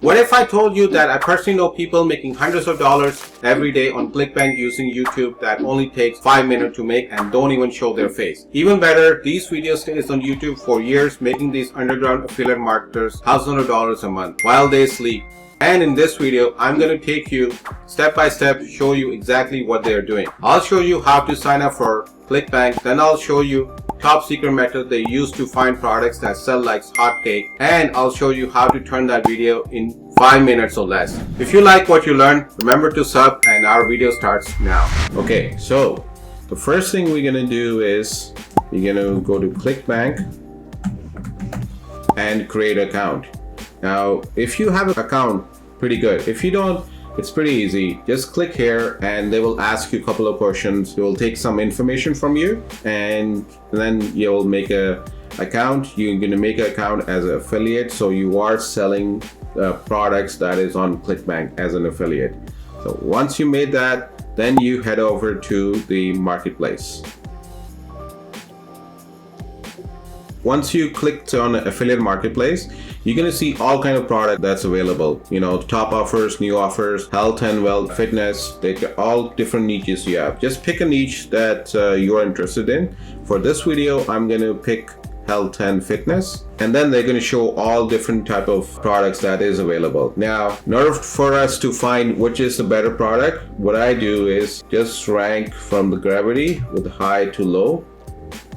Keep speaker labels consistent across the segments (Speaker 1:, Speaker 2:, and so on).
Speaker 1: What if I told you that I personally know people making hundreds of dollars every day on Clickbank using YouTube that only takes 5 minutes to make and don't even show their face? Even better, these videos stays on YouTube for years, making these underground affiliate marketers thousands of dollars a month while they sleep. And in this video, I'm going to take you step by step, show you exactly what they're doing. I'll show you how to sign up for Clickbank, then I'll show you top secret method they use to find products that sell like hotcake, and I'll show you how to turn that video in 5 minutes or less. If you like what you learn, remember to sub and our video starts now. Okay, so the first thing we're gonna do is we're gonna go to Clickbank and create an account. Now, if you have an account, pretty good. If you don't, it's pretty easy. Just click here and they will ask you a couple of questions. They will take some information from you and then you'll make a account. You're going to make an account as an affiliate. So you are selling products that is on Clickbank as an affiliate. So once you made that, then you head over to the marketplace. Once you clicked on affiliate marketplace, you're going to see all kind of product that's available. You know, top offers, new offers, health and wealth, fitness, all different niches you have. Just pick a niche that you're interested in. For this video, I'm going to pick health and fitness, and then they're going to show all different type of products that is available. Now, in order for us to find which is the better product, what I do is just rank from the gravity with high to low.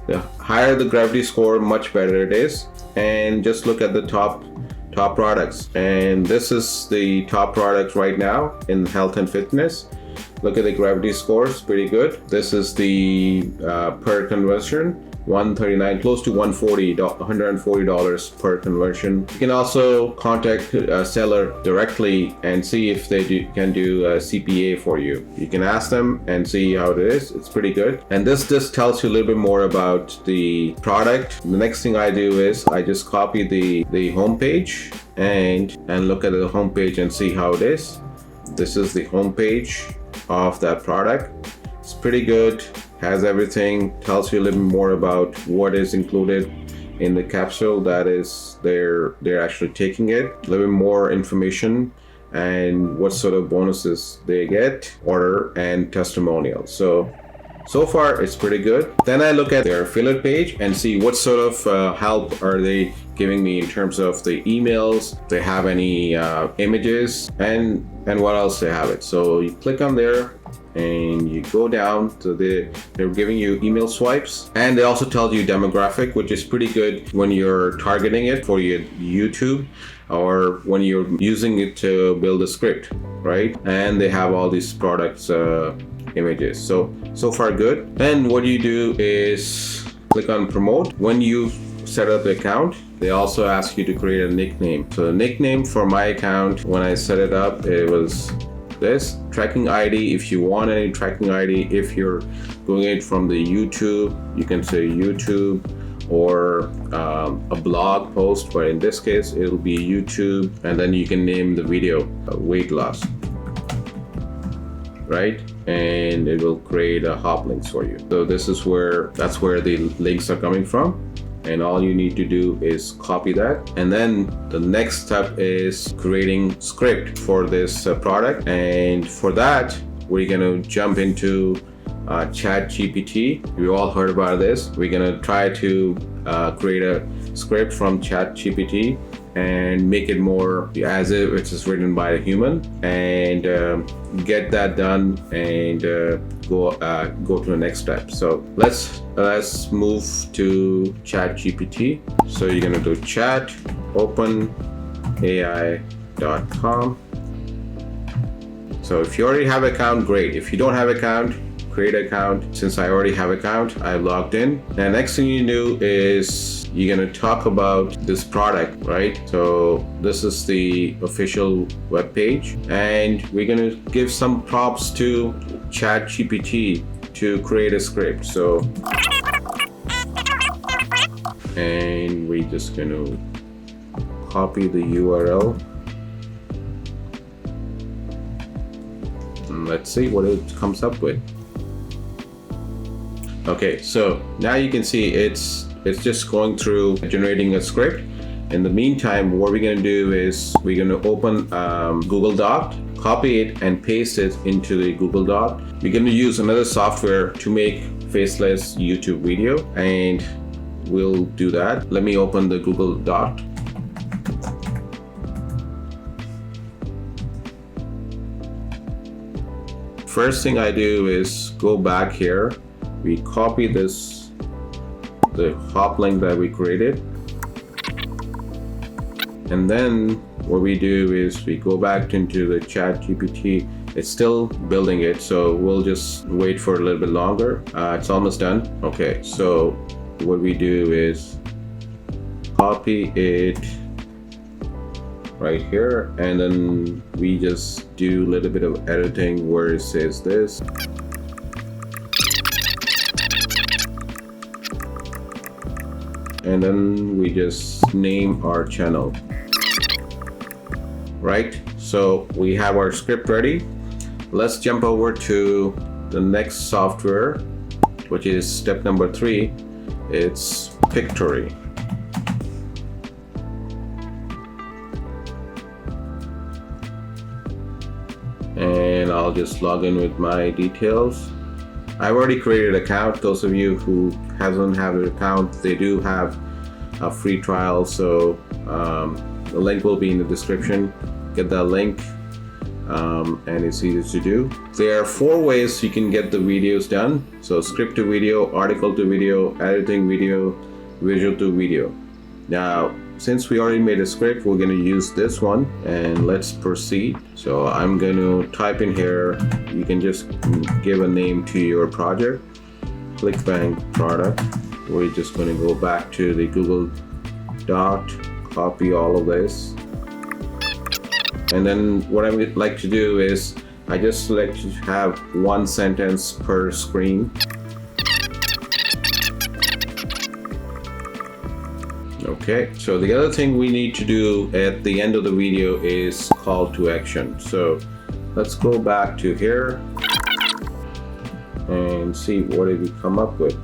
Speaker 1: The higher the gravity score, much better it is. And just look at the top products. And this is the top product right now in health and fitness. Look at the gravity scores, pretty good. This is the per conversion, 139, close to $140 per conversion. You can also contact a seller directly and see if they can do a CPA for you. You can ask them and see how it is. It's pretty good. And this just tells you a little bit more about the product. The next thing I do is I just copy the homepage and look at the homepage and see how it is. This is the homepage of that product. It's pretty good, has everything, tells you a little bit more about what is included in the capsule that is they're actually taking it, a little bit more information and what sort of bonuses they get, order and testimonial. So far it's pretty good. Then I look at their affiliate page and see what sort of help are they giving me in terms of the emails, if they have any images and what else they have it. So you click on there and you go down to they're giving you email swipes, and they also tell you demographic, which is pretty good when you're targeting it for your YouTube or when you're using it to build a script, right? And they have all these products images. So far good. Then what you do is click on promote. When you set up the account, they also ask you to create a nickname. So the nickname for my account, when I set it up, it was this tracking ID. If you want any tracking ID, if you're doing it from the YouTube, you can say YouTube or a blog post, but in this case it'll be YouTube, and then you can name the video weight loss, right? And it will create a hop links for you. So that's where the links are coming from. And all you need to do is copy that, and then the next step is creating script for this product. And for that, we're gonna jump into ChatGPT. You all heard about this. We're gonna try to create a script from ChatGPT and make it more as if it is written by a human, and get that done and go to the next step. So let's move to ChatGPT. So you're gonna do chat openai.com. So if you already have an account, great. If you don't have an account, create an account. Since I already have an account, I logged in. And next thing you do is you're going to talk about this product, right? So this is the official web page, and we're going to give some prompts to ChatGPT to create a script. So, and we're just going to copy the URL. And let's see what it comes up with. Okay, so now you can see it's just going through generating a script, In the meantime, what we're going to do is we're going to open Google Doc, copy it and paste it into the Google Doc. We're going to use another software to make faceless YouTube video, and we'll do that. Let me open the Google Doc. First thing I do is go back here. We copy this, the hop link that we created. And then what we do is we go back into the ChatGPT. It's still building it, so we'll just wait for a little bit longer. It's almost done. Okay, so what we do is copy it right here, and then we just do a little bit of editing where it says this. And then we just name our channel. Right, so we have our script ready. Let's jump over to the next software, which is step number 3. It's Pictory. And I'll just log in with my details. I've already created an account. Those of you who hasn't have an account, they do have a free trial, so the link will be in the description. Get that link, and it's easy to do. There are 4 ways you can get the videos done. So script to video, article to video, editing video, visual to video. Now, since we already made a script, we're going to use this one, and let's proceed. So I'm going to type in here. You can just give a name to your project. Clickbank product. We're just going to go back to the Google Doc, copy all of this. And then what I would like to do is I just like to have 1 sentence per screen. Okay, so the other thing we need to do at the end of the video is call to action. So let's go back to here and see what did we come up with.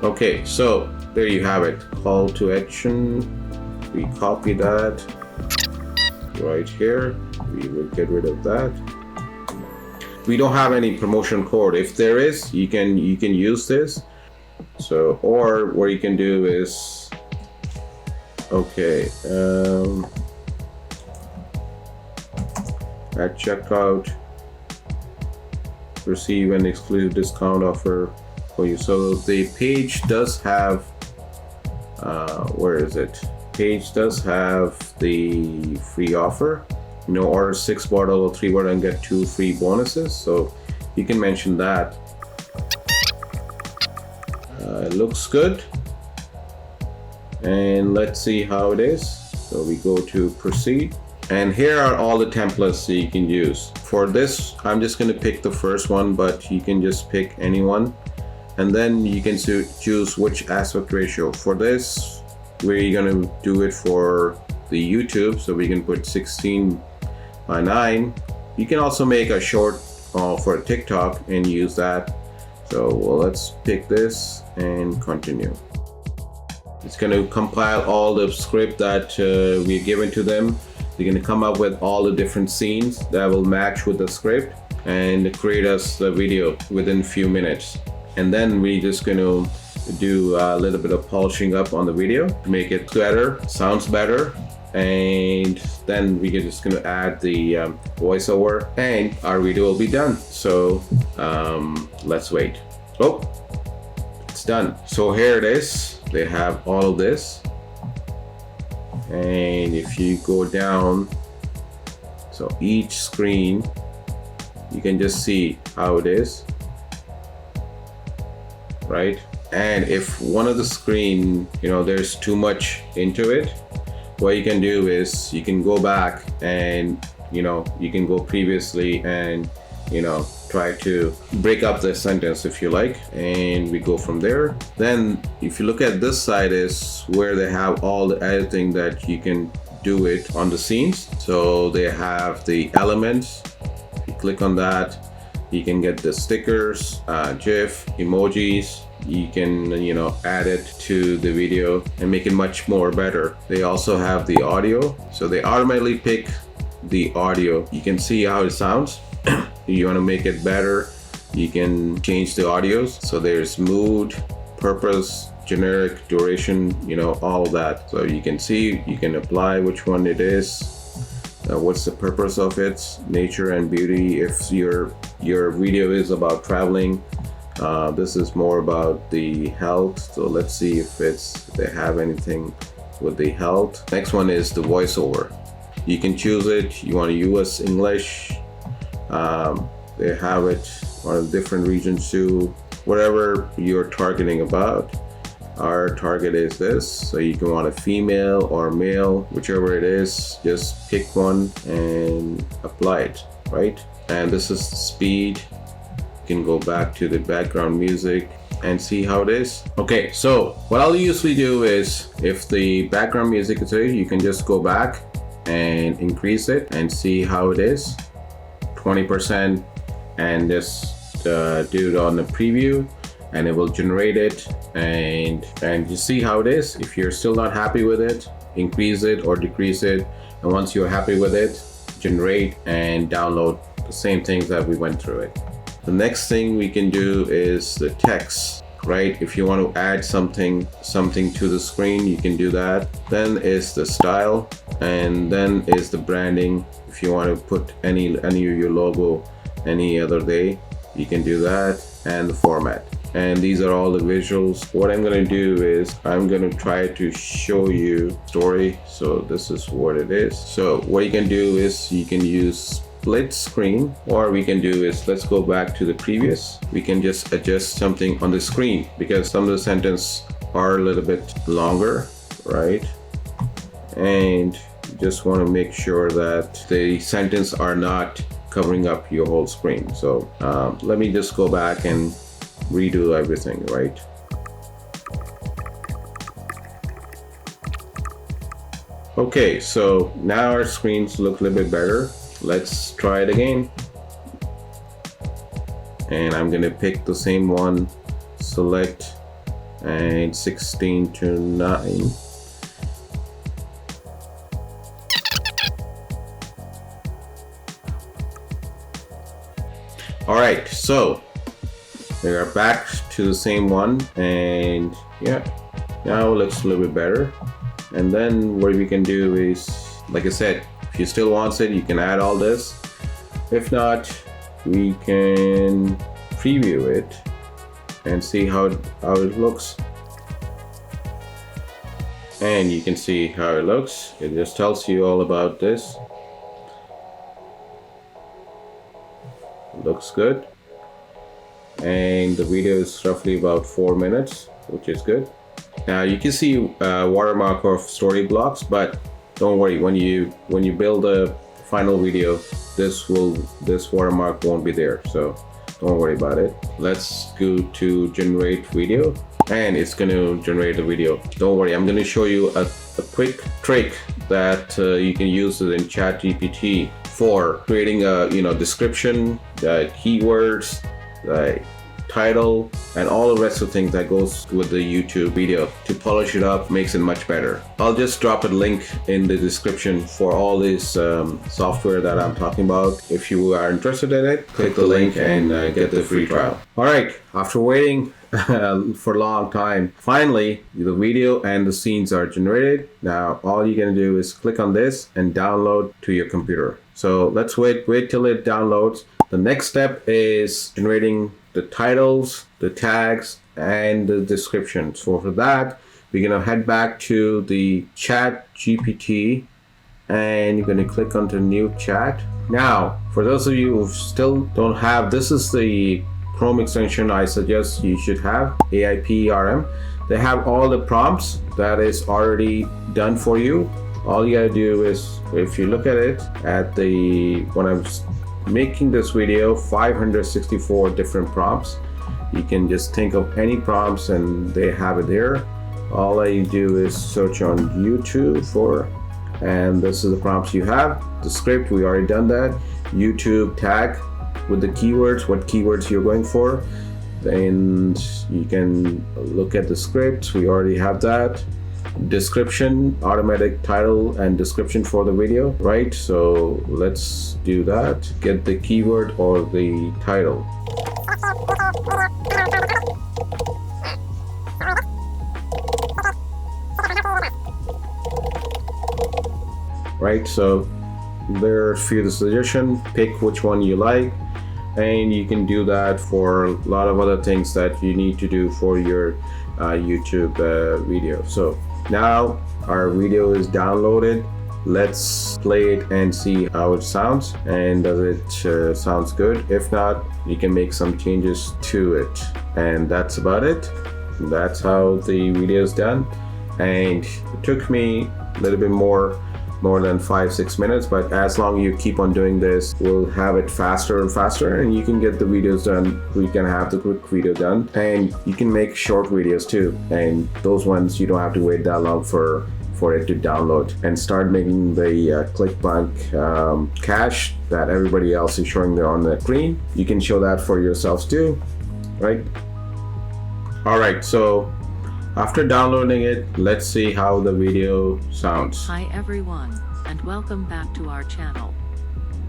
Speaker 1: Okay, so there you have it, call to action. We copy that right here. We will get rid of that. We don't have any promotion code. If there is, you can use this. So, or what you can do is, okay, at checkout, receive an exclusive discount offer for you. So the page does have, where is it? Page does have the free offer. You know, order 6 bottle or 3 bottle and get 2 free bonuses. So you can mention that. It looks good, and let's see how it is. So we go to proceed, and here are all the templates that you can use. For this, I'm just going to pick the first one, but you can just pick any one, and then you can choose which aspect ratio. For this, we're going to do it for the YouTube, so we can put 16:9. You can also make a short for TikTok and use that. So let's pick this and continue. It's going to compile all the script that we've given to them. They're going to come up with all the different scenes that will match with the script and create us the video within a few minutes. And then we're just going to do a little bit of polishing up on the video to make it better, sounds better. And then we're just going to add the voiceover, and our video will be done. So let's wait. Oh, it's done. So here it is. They have all of this, and if you go down, so each screen, you can just see how it is, right? And if one of the screen, you know, there's too much into it, what you can do is you can go back and, you know, you can go previously and, you know, try to break up the sentence if you like, and we go from there. Then if you look at this side is where they have all the editing that you can do it on the scenes. So they have the elements. You click on that, you can get the stickers, GIF, emojis, you can, add it to the video and make it much more better. They also have the audio, so they automatically pick the audio. You can see how it sounds. You want to make it better, you can change the audios. So there's mood, purpose, generic, duration, all that. So you can see, you can apply which one it is, what's the purpose of it, nature and beauty. If your video is about traveling, this is more about the health. So let's see if they have anything with the health. Next one is the voiceover. You can choose it. You want to US English. They have it on different regions too. Whatever you're targeting about. Our target is this, so you can want a female or male, whichever it is. Just pick one and apply it, right? And this is the speed. You can go back to the background music and see how it is. Okay, so what I'll usually do is, if the background music is here, you can just go back and increase it and see how it is. 20%, and just do it on the preview, and it will generate it, and you see how it is. If you're still not happy with it, increase it or decrease it, and once you're happy with it, generate and download the same things that we went through it. The next thing we can do is the text, right? If you want to add something to the screen, you can do that. Then is the style, and then is the branding. If you want to put any of your logo any other day, you can do that, and the format. And these are all the visuals. What I'm going to do is I'm going to try to show you story. So this is what it is. So what you can do is you can use split screen, or we can do is, let's go back to the previous. We can just adjust something on the screen because some of the sentences are a little bit longer, right? And you just want to make sure that the sentence are not covering up your whole screen. So let me just go back and redo everything, right? Okay, so now our screens look a little bit better. Let's try it again. And I'm gonna pick the same one, select, and 16 to 9. All right, so we are back to the same one, and yeah, now it looks a little bit better. And then what we can do is, like I said, if you still want it, you can add all this. If not, we can preview it and see how it looks. And you can see how it looks. It just tells you all about this. Looks good, and the video is roughly about 4 minutes, which is good. Now you can see watermark of story blocks, but don't worry, when you build a final video, this watermark won't be there, so don't worry about it. Let's go to generate video, and it's going to generate a video. Don't worry, I'm going to show you a quick trick that you can use it in ChatGPT for creating a description, keywords, title, and all the rest of things that goes with the YouTube video to polish it up, makes it much better. I'll just drop a link in the description for all this software that I'm talking about. If you are interested in it, click the link and get the free trial. All right, after waiting for a long time, finally the video and the scenes are generated. Now all you're gonna do is click on this and download to your computer. So let's wait till it downloads. The next step is generating the titles, the tags, and the description. So for that, we're gonna head back to the ChatGPT, and you're gonna click on the new chat. Now, for those of you who still don't have, this is the Chrome extension I suggest you should have, AIPRM. They have all the prompts that is already done for you. All you gotta do is, if you look at it, when I'm making this video, 564 different prompts. You can just think of any prompts and they have it there. All I do is search on YouTube and this is the prompts you have. The script, we already done that. YouTube tag with the keywords, what keywords you're going for. Then you can look at the script. We already have that. Description, automatic title and description for the video, right? So let's do that. Get the keyword or the title. Right, so there are a few suggestions. Pick which one you like, and you can do that for a lot of other things that you need to do for your YouTube video. So now our video is downloaded. Let's play it and see how it sounds, and does it sounds good. If not, you can make some changes to it, and that's about it. That's how the video is done, and it took me a little bit more than 5-6 minutes, but as long as you keep on doing this, we'll have it faster and faster, and you can get the videos done. We can have the quick video done, and you can make short videos too, and those ones you don't have to wait that long for it to download. And start making the Clickbank cash that everybody else is showing there on the screen. You can show that for yourselves too, right? All right, so after downloading it, let's see how the video sounds.
Speaker 2: Hi everyone, and welcome back to our channel.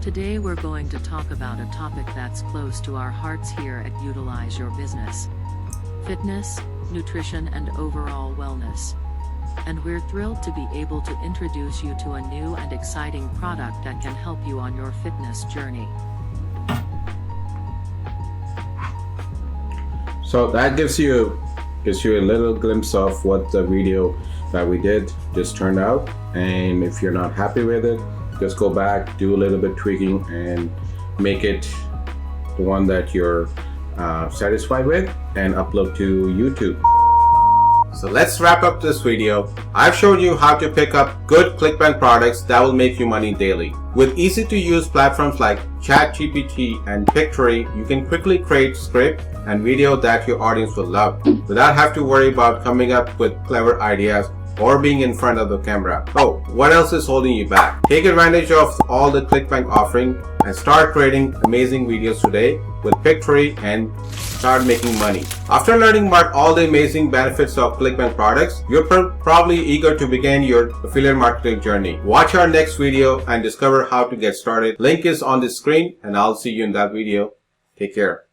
Speaker 2: Today we're going to talk about a topic that's close to our hearts here at Utilize Your Business: fitness, nutrition, and overall wellness. And we're thrilled to be able to introduce you to a new and exciting product that can help you on your fitness journey.
Speaker 1: So that gives you a little glimpse of what the video that we did just turned out. And if you're not happy with it, just go back, do a little bit tweaking, and make it the one that you're satisfied with, and upload to YouTube. So let's wrap up this video. I've shown you how to pick up good Clickbank products that will make you money daily. With easy to use platforms like ChatGPT and Pictory, you can quickly create script and video that your audience will love without having to worry about coming up with clever ideas or being in front of the camera. Oh, what else is holding you back? Take advantage of all the Clickbank offering and start creating amazing videos today with Pictory and start making money. After learning about all the amazing benefits of Clickbank products, you're probably eager to begin your affiliate marketing journey. Watch our next video and discover how to get started. Link is on the screen, and I'll see you in that video. Take care.